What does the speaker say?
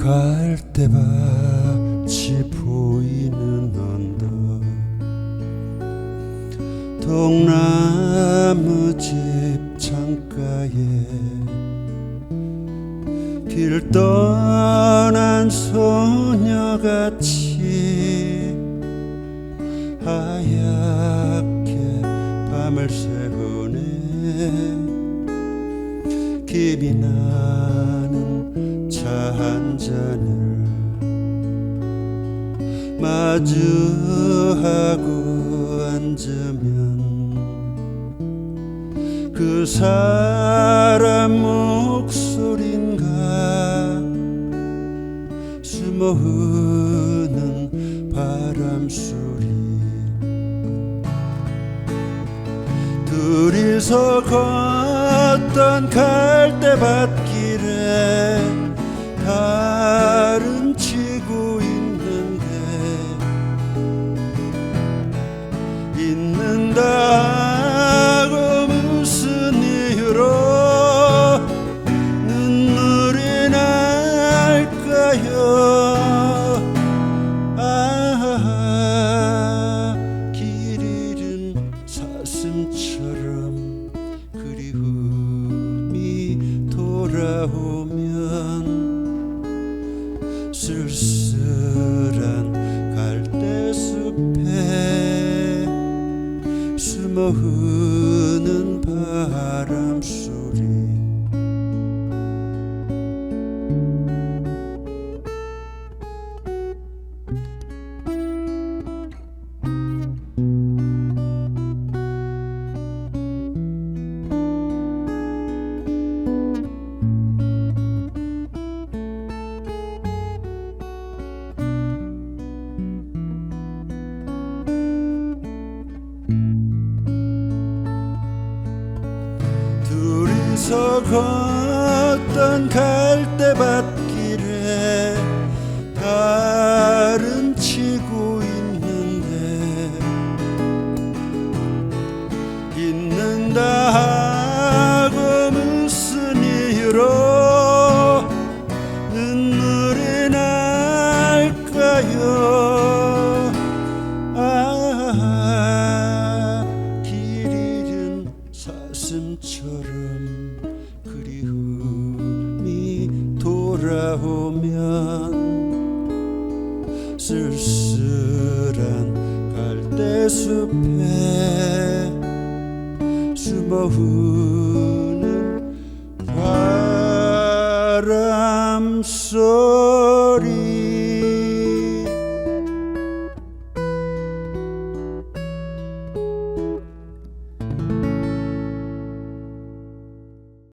갈대밭이 보이는 언덕, 동나무 집 창가에 길 떠난 소녀같이 하얗게 밤을 새우네. 김이 나는 차 한 잔을 마주하고 앉으면 그 사람 목소린가 숨어 흐는 바람소리. 둘이서 걷던 갈대밭길에 달은 치고 있는다 하고 무슨 이유로 눈물이 날까요? 길 잃은 사슴처럼 그리움이 돌아오면 쓸쓸한 갈대숲에 숨어 흐는 바람소리. 둘이서 걷던 갈대밭길에 달은 치고 있는다 하고 무슨 이유로 눈물이 날까요? 길 잃은 사슴처럼 그리움이 돌아오면 쓸쓸한 갈대숲에 숨어 흐는 바람소리.